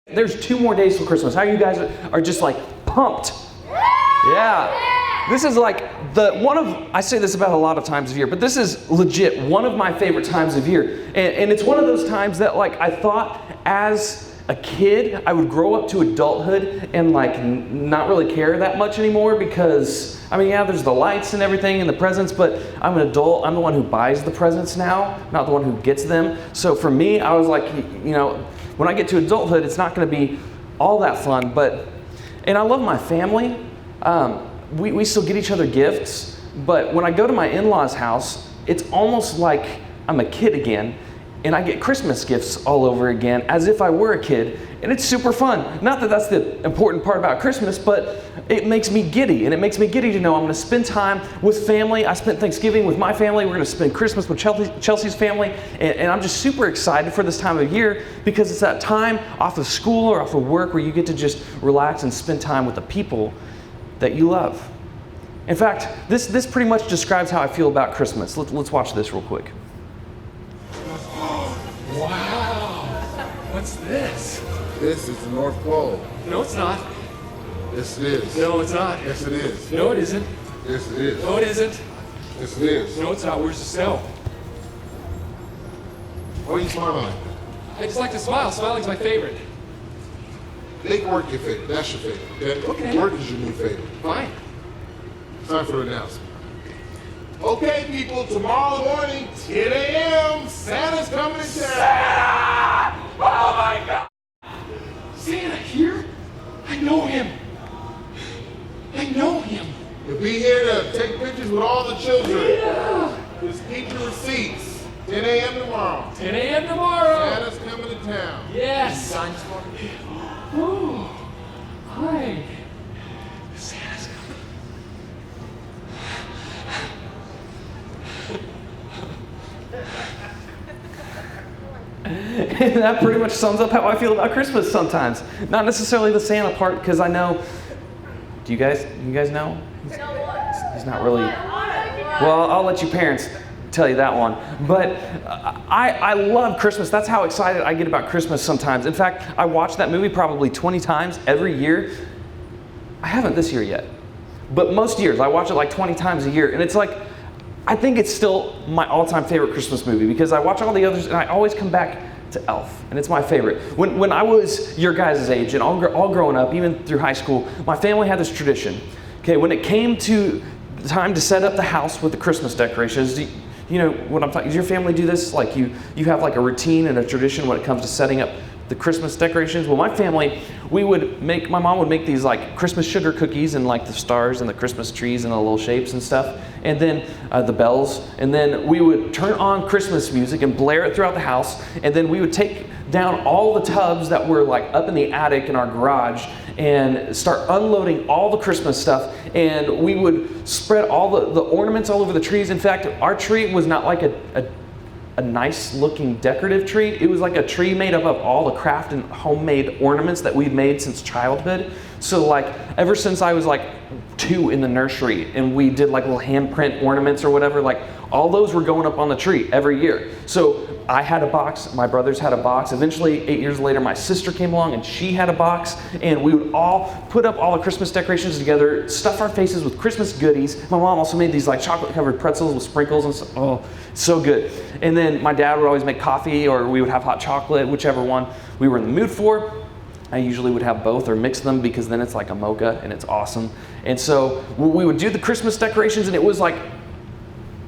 There's 2 more days till Christmas. How you guys are just like pumped? Yeah. This is like I say this about a lot of times of year, but this is legit one of my favorite times of year. And it's one of those times that like I thought as a kid I would grow up to adulthood and like not really care that much anymore because, I mean, yeah, there's the lights and everything and the presents, but I'm an adult. I'm the one who buys the presents now, not the one who gets them. So for me, I was like, you know, when I get to adulthood, it's not going to be all that fun. And I love my family. We still get each other gifts, but when I go to my in-laws' house, it's almost like I'm a kid again, and I get Christmas gifts all over again, as if I were a kid, and it's super fun. Not that that's the important part about Christmas, but it makes me giddy, and it makes me giddy to know I'm going to spend time with family. I spent Thanksgiving with my family. We're going to spend Christmas with Chelsea's family, and I'm just super excited for this time of year because it's that time off of school or off of work where you get to just relax and spend time with the people that you love. In fact, this pretty much describes how I feel about Christmas. Let's watch this real quick. Wow! What's this? This is the North Pole. No, it's not. Yes, it is. No, it's not. Yes, it is. No, it isn't. Yes, it is. No, it isn't. Yes, it is. No, it's not. Where's the snow? Why are you smiling? I just like to smile. Smiling's my favorite. Make work your favorite. That's your favorite. Okay. Work is your new favorite. Fine. Time for the announcement. Okay, people, tomorrow morning, 10 a.m., Santa's coming to town. Santa! Oh my God! Santa here? I know him. I know him. You'll be here to take pictures with all the children. Yeah. Just keep your receipts. 10 a.m. tomorrow. 10 a.m. tomorrow. Santa's coming to town. Yes. Oh, hi. Santa's coming. And that pretty much sums up how I feel about Christmas sometimes. Not necessarily the Santa part, because I know. Do you guys know? He's not really. Well, I'll let you parents tell you that one. But I love Christmas. That's how excited I get about Christmas sometimes. In fact, I watch that movie probably 20 times every year. I haven't this year yet. But most years, I watch it like 20 times a year. And it's like, I think it's still my all-time favorite Christmas movie because I watch all the others and I always come back to Elf, and it's my favorite. When I was your guys' age and all growing up, even through high school, my family had this tradition. Okay, when it came to the time to set up the house with the Christmas decorations, you know what I'm talking? Does your family do this? Like you have like a routine and a tradition when it comes to setting up the Christmas decorations? Well, my family, my mom would make these like Christmas sugar cookies and like the stars and the Christmas trees and the little shapes and stuff, and then the bells, and then we would turn on Christmas music and blare it throughout the house, and then we would take down all the tubs that were like up in the attic in our garage and start unloading all the Christmas stuff, and we would spread all the ornaments all over the trees. In fact, our tree was not like a nice looking decorative tree. It was like a tree made up of all the craft and homemade ornaments that we'd made since childhood. So like ever since I was like 2 in the nursery and we did like little handprint ornaments or whatever, like all those were going up on the tree every year. So I had a box, my brothers had a box. Eventually, 8 years later, my sister came along and she had a box, and we would all put up all the Christmas decorations together, stuff our faces with Christmas goodies. My mom also made these like chocolate covered pretzels with sprinkles and stuff. Oh, so good. And then my dad would always make coffee, or we would have hot chocolate, whichever one we were in the mood for. I usually would have both or mix them because then it's like a mocha and it's awesome. And so we would do the Christmas decorations, and it was like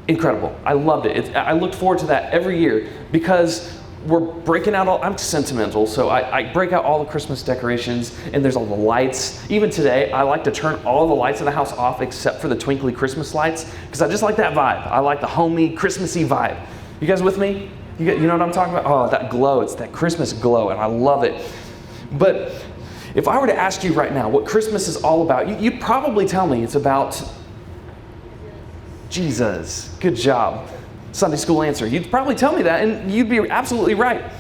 incredible. I loved it. I looked forward to that every year because we're breaking out I'm sentimental, so I break out all the Christmas decorations, and there's all the lights. Even today, I like to turn all the lights in the house off except for the twinkly Christmas lights because I just like that vibe. I like the homey, Christmassy vibe. You guys with me? You know what I'm talking about? Oh, that glow. It's that Christmas glow, and I love it. But if I were to ask you right now what Christmas is all about, you'd probably tell me it's about Jesus. Good job. Sunday school answer. You'd probably tell me that, and you'd be absolutely right.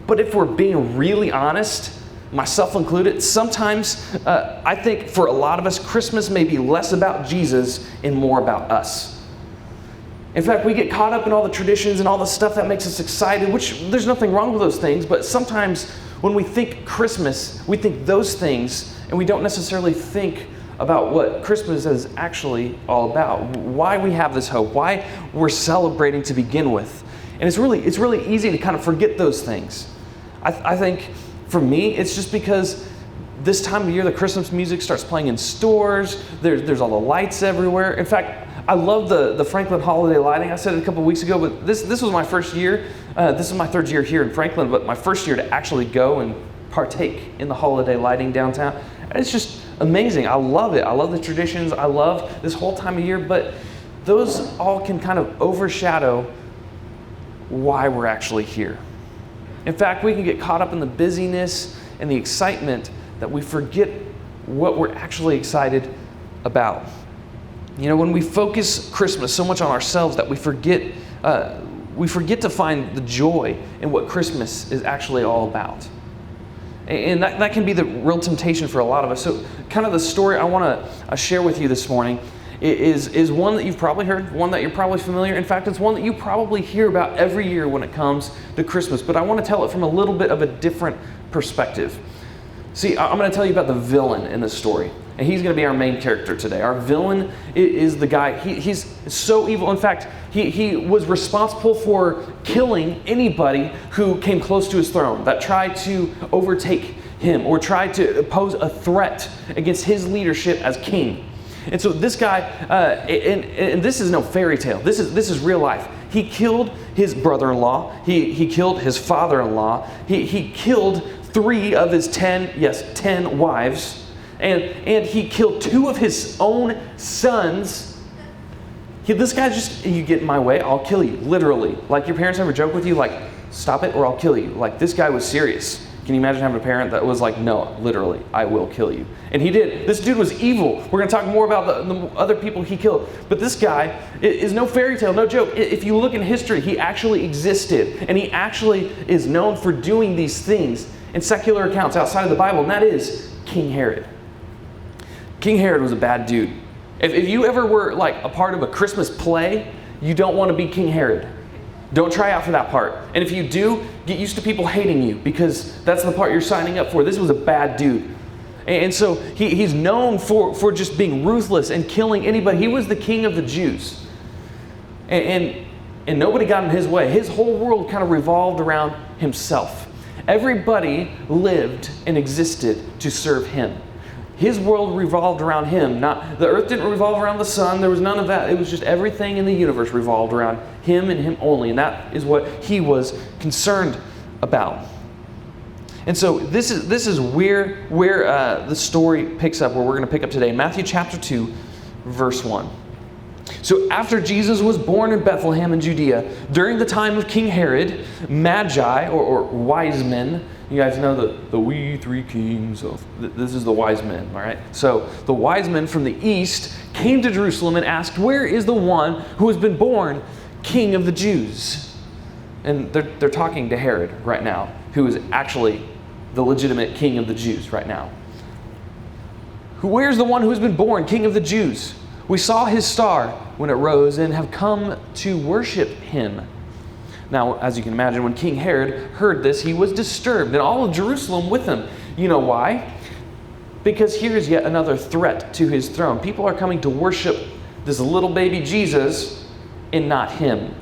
But if we're being really honest, myself included, sometimes I think for a lot of us, Christmas may be less about Jesus and more about us. In fact, we get caught up in all the traditions and all the stuff that makes us excited, which there's nothing wrong with those things, but sometimes when we think Christmas, we think those things, and we don't necessarily think about what Christmas is actually all about, why we have this hope, why we're celebrating to begin with. And it's really easy to kind of forget those things. I think for me, it's just because this time of year, the Christmas music starts playing in stores, there's all the lights everywhere. In fact, I love the Franklin holiday lighting. I said it a couple weeks ago, but this was my first year. This is my third year here in Franklin, but my first year to actually go and partake in the holiday lighting downtown. It's just amazing. I love it. I love the traditions. I love this whole time of year, but those all can kind of overshadow why we're actually here. In fact, we can get caught up in the busyness and the excitement that we forget what we're actually excited about. You know, when we focus Christmas so much on ourselves that we forget to find the joy in what Christmas is actually all about. And that can be the real temptation for a lot of us. So kind of the story I want to share with you this morning is one that you've probably heard, one that you're probably familiar. In fact, it's one that you probably hear about every year when it comes to Christmas. But I want to tell it from a little bit of a different perspective. See, I'm going to tell you about the villain in this story. And he's going to be our main character today. Our villain is the guy, he's so evil. In fact, he was responsible for killing anybody who came close to his throne, that tried to overtake him or tried to pose a threat against his leadership as king. And so this guy, and this is no fairy tale, this is real life. He killed his brother-in-law, he killed his father-in-law, he killed 3 of his 10 wives, and he killed 2 of his own sons. This guy's just, you get in my way, I'll kill you, literally. Like your parents ever joke with you, like, stop it or I'll kill you. Like this guy was serious. Can you imagine having a parent that was like, no, literally, I will kill you. And he did. This dude was evil. We're going to talk more about the other people he killed. But this guy is no fairy tale, no joke. If you look in history, he actually existed. And he actually is known for doing these things in secular accounts outside of the Bible. And that is King Herod. King Herod was a bad dude. If you ever were like a part of a Christmas play, you don't want to be King Herod. Don't try out for that part. And if you do, get used to people hating you because that's the part you're signing up for. This was a bad dude. And so he's known for just being ruthless and killing anybody. He was the king of the Jews. And nobody got in his way. His whole world kind of revolved around himself. Everybody lived and existed to serve him. His world revolved around him. The earth didn't revolve around the sun. There was none of that. It was just everything in the universe revolved around him and him only. And that is what he was concerned about. And so this is where the story picks up, where we're going to pick up today. Matthew chapter 2, verse 1. So after Jesus was born in Bethlehem in Judea, during the time of King Herod, Magi, or wise men, you guys know the we 3 kings of, this is the wise men, all right? So the wise men from the east came to Jerusalem and asked, where is the one who has been born King of the Jews? And they're talking to Herod right now, who is actually the legitimate king of the Jews right now. Where's the one who has been born King of the Jews? We saw his star when it rose and have come to worship him. Now, as you can imagine, when King Herod heard this, he was disturbed, and all of Jerusalem with him. You know why? Because here's yet another threat to his throne. People are coming to worship this little baby Jesus and not him.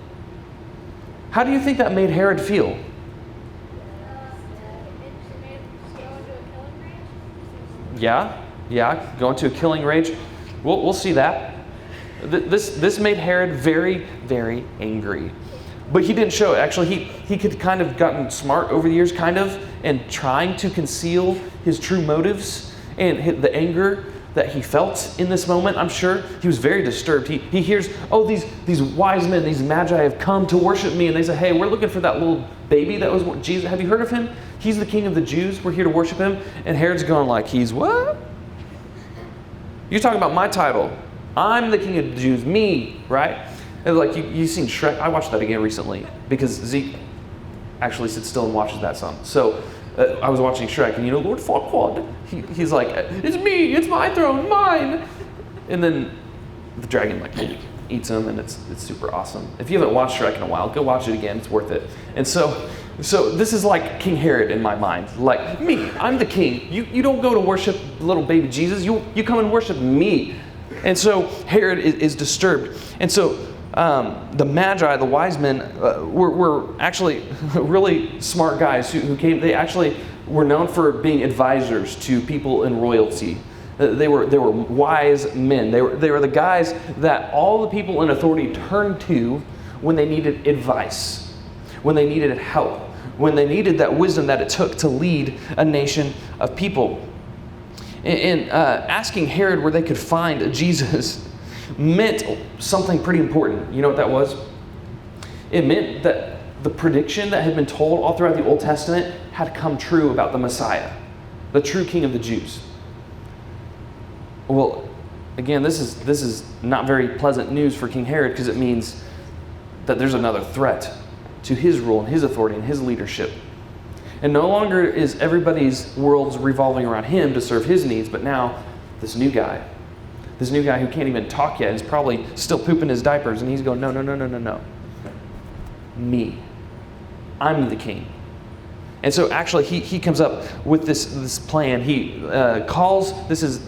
How do you think that made Herod feel? Yeah, going to a killing rage. We'll see that. This made Herod very, very angry. But he didn't show it. Actually, he could kind of gotten smart over the years, and trying to conceal his true motives and the anger that he felt in this moment. I'm sure he was very disturbed. He hears, oh, these wise men, these magi have come to worship me. And they say, hey, we're looking for that little baby that was Jesus. Have you heard of him? He's the king of the Jews. We're here to worship him. And Herod's going like, he's what? You're talking about my title. I'm the king of the Jews. Me, right? And like you've seen Shrek. I watched that again recently because Zeke actually sits still and watches that some. So I was watching Shrek, and Lord Farquaad, he's like, it's me, it's my throne, mine. And then the dragon like eats them, and it's super awesome. If you haven't watched Shrek in a while, go watch it again. It's worth it. And so this is like King Herod in my mind. Like, me, I'm the king. You don't go to worship little baby Jesus. You come and worship me. And so Herod is disturbed. And so the Magi, the wise men, were actually really smart guys who came. They actually were known for being advisors to people in royalty. They were wise men. They were the guys that all the people in authority turned to when they needed advice, when they needed help, when they needed that wisdom that it took to lead a nation of people. And asking Herod where they could find Jesus meant something pretty important. You know what that was? It meant that the prediction that had been told all throughout the Old Testament had come true about the Messiah, the true King of the Jews. Well, again, this is not very pleasant news for King Herod, because it means that there's another threat to his rule and his authority and his leadership. And no longer is everybody's worlds revolving around him to serve his needs, but now this new guy who can't even talk yet, is probably still pooping his diapers, and he's going, no. Me. I'm the king. And so actually he comes up with this plan. He calls, this is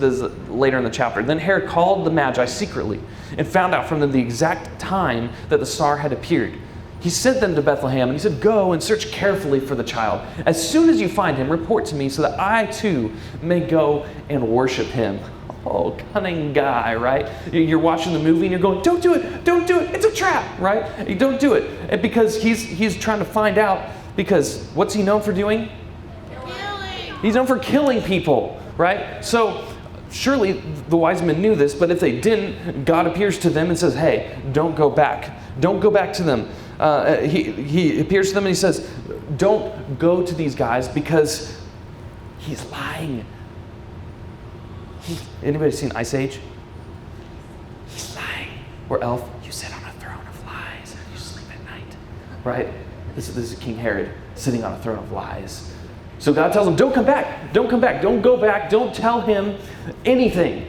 later in the chapter. Then Herod called the Magi secretly and found out from them the exact time that the star had appeared. He sent them to Bethlehem, and he said, "Go and search carefully for the child. As soon as you find him, report to me so that I too may go and worship him." Oh, cunning guy, right? You're watching the movie and you're going, don't do it, it's a trap, right? You don't do it. And because he's trying to find out, because what's he known for doing? Killing. He's known for killing people, right? So surely the wise men knew this, but if they didn't, God appears to them and says, "Hey, don't go back. Don't go back to them." He appears to them and he says, "Don't go to these guys because he's lying." Anybody seen Ice Age? He's lying. Or Elf, you sit on a throne of lies and you sleep at night. Right? This is King Herod sitting on a throne of lies. So God tells him, don't come back, don't go back, don't tell him anything.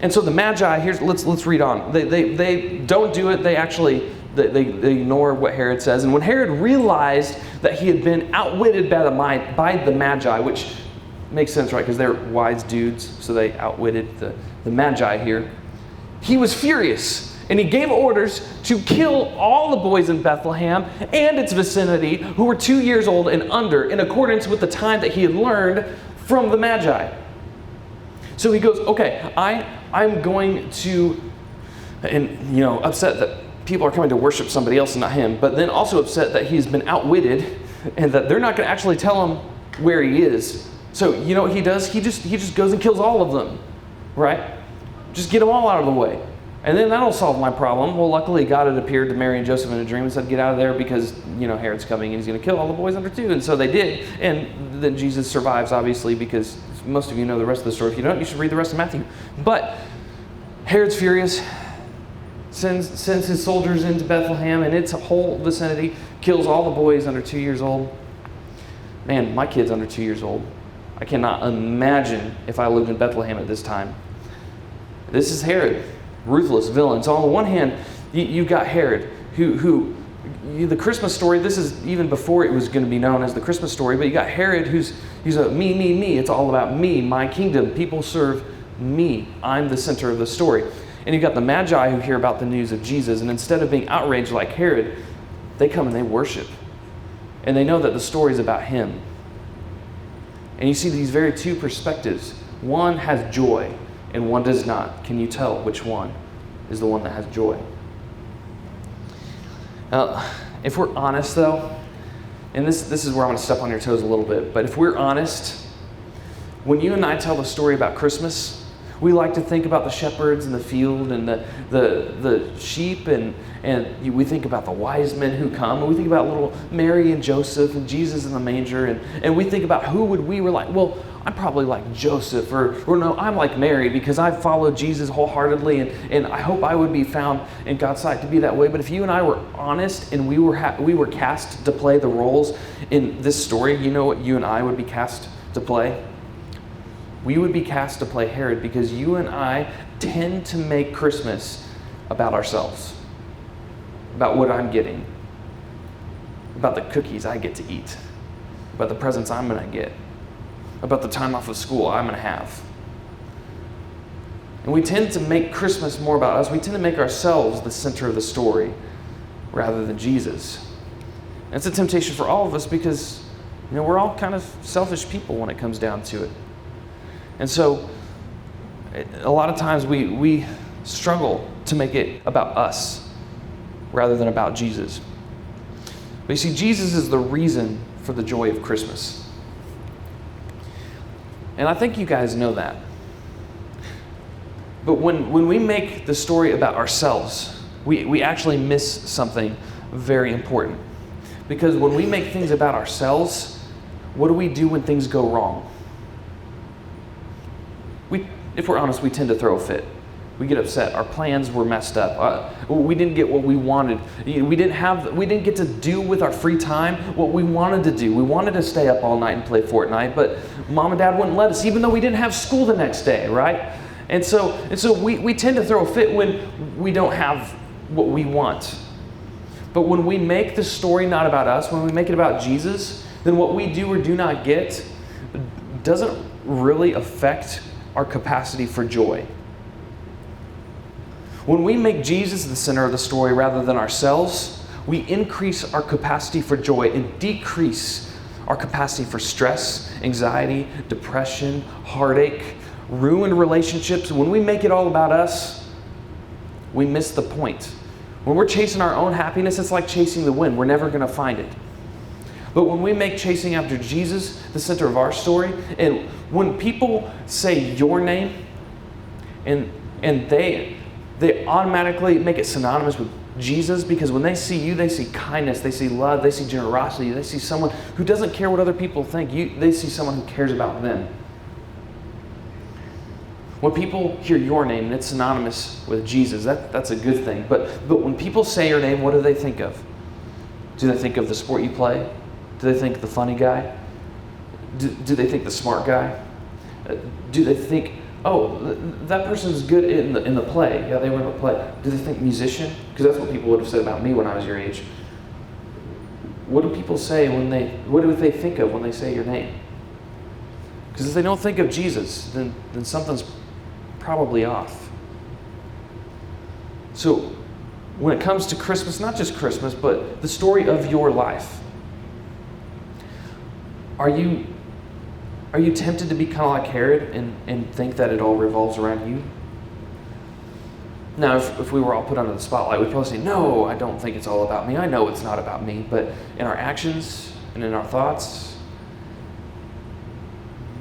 And so the Magi, let's read on. They don't do it. They actually they ignore what Herod says. And when Herod realized that he had been outwitted by the Magi, which makes sense, right? Because they're wise dudes, so they outwitted the Magi here. He was furious, and he gave orders to kill all the boys in Bethlehem and its vicinity who were 2 years old and under, in accordance with the time that he had learned from the Magi. So he goes, okay, I'm going to, and upset that people are coming to worship somebody else and not him, but then also upset that he's been outwitted and that they're not going to actually tell him where he is. So you know what he does? He just goes and kills all of them, right? Just get them all out of the way. And then that'll solve my problem. Well, luckily God had appeared to Mary and Joseph in a dream and said, get out of there because, Herod's coming and he's going to kill all the boys under 2. And so they did. And then Jesus survives, obviously, because most of you know the rest of the story. If you don't, you should read the rest of Matthew. But Herod's furious, sends his soldiers into Bethlehem and its whole vicinity, kills all the boys under 2 years old. Man, my kid's under 2 years old. I cannot imagine if I lived in Bethlehem at this time. This is Herod, ruthless villain. So on the one hand, you've got Herod, who the Christmas story, this is even before it was going to be known as the Christmas story, but you got Herod he's a me. It's all about me, my kingdom. People serve me. I'm the center of the story. And you've got the Magi who hear about the news of Jesus, and instead of being outraged like Herod, they come and they worship. And they know that the story is about him. And you see these very two perspectives. One has joy and one does not. Can you tell which one is the one that has joy? Now, if we're honest though, and this is where I'm going to step on your toes a little bit, but if we're honest, when you and I tell the story about Christmas, we like to think about the shepherds in the field and the sheep, and we think about the wise men who come, and we think about little Mary and Joseph and Jesus in the manger, and we think about who would we were like, well, I'm probably like Joseph, or no, I'm like Mary because I've followed Jesus wholeheartedly, and I hope I would be found in God's sight to be that way. But if you and I were honest and we were cast to play the roles in this story, you know what you and I would be cast to play? We would be cast to play Herod, because you and I tend to make Christmas about ourselves, about what I'm getting, about the cookies I get to eat, about the presents I'm going to get, about the time off of school I'm going to have. And we tend to make Christmas more about us. We tend to make ourselves the center of the story rather than Jesus. And it's a temptation for all of us because, we're all kind of selfish people when it comes down to it. And so, a lot of times we struggle to make it about us rather than about Jesus. But you see, Jesus is the reason for the joy of Christmas. And I think you guys know that. But when we make the story about ourselves, we actually miss something very important. Because when we make things about ourselves, what do we do when things go wrong? If we're honest, we tend to throw a fit. We get upset. Our plans were messed up. We didn't get what we wanted. We didn't get to do with our free time what we wanted to do. We wanted to stay up all night and play Fortnite, but mom and dad wouldn't let us, even though we didn't have school the next day, right? And so we tend to throw a fit when we don't have what we want. But when we make the story not about us, when we make it about Jesus, then what we do or do not get doesn't really affect our capacity for joy. When we make Jesus the center of the story rather than ourselves, we increase our capacity for joy and decrease our capacity for stress, anxiety, depression, heartache, ruined relationships. When we make it all about us, we miss the point. When we're chasing our own happiness, it's like chasing the wind. We're never going to find it. But when we make chasing after Jesus the center of our story, and when people say your name, and they automatically make it synonymous with Jesus, because when they see you, they see kindness, they see love, they see generosity, they see someone who doesn't care what other people think. They see someone who cares about them. When people hear your name and it's synonymous with Jesus, that's a good thing. But when people say your name, what do they think of? Do they think of the sport you play? Do they think the funny guy? Do they think the smart guy? Do they think, oh, that person's good in the play? Yeah, they were in the play. Do they think musician? Because that's what people would have said about me when I was your age. What do people say what do they think of when they say your name? Because if they don't think of Jesus, then something's probably off. So when it comes to Christmas, not just Christmas, but the story of your life, are you tempted to be kind of like Herod and think that it all revolves around you? Now, if we were all put under the spotlight, we'd probably say, no, I don't think it's all about me. I know it's not about me. But in our actions and in our thoughts,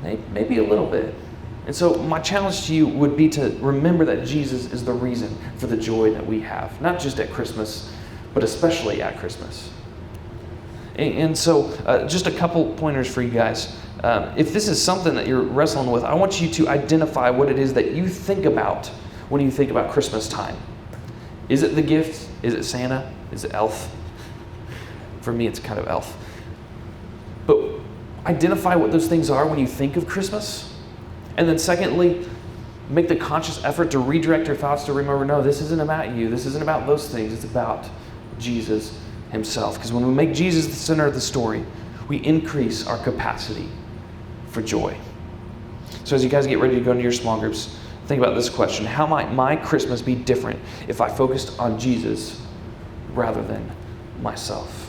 maybe a little bit. And so my challenge to you would be to remember that Jesus is the reason for the joy that we have, not just at Christmas, but especially at Christmas. And so just a couple pointers for you guys. If this is something that you're wrestling with, I want you to identify what it is that you think about when you think about Christmas time. Is it the gift? Is it Santa? Is it Elf? For me, it's kind of Elf. But identify what those things are when you think of Christmas. And then secondly, make the conscious effort to redirect your thoughts to remember, no, this isn't about you. This isn't about those things. It's about Jesus himself. Because when we make Jesus the center of the story, we increase our capacity for joy. So as you guys get ready to go into your small groups, think about this question. How might my Christmas be different if I focused on Jesus rather than myself?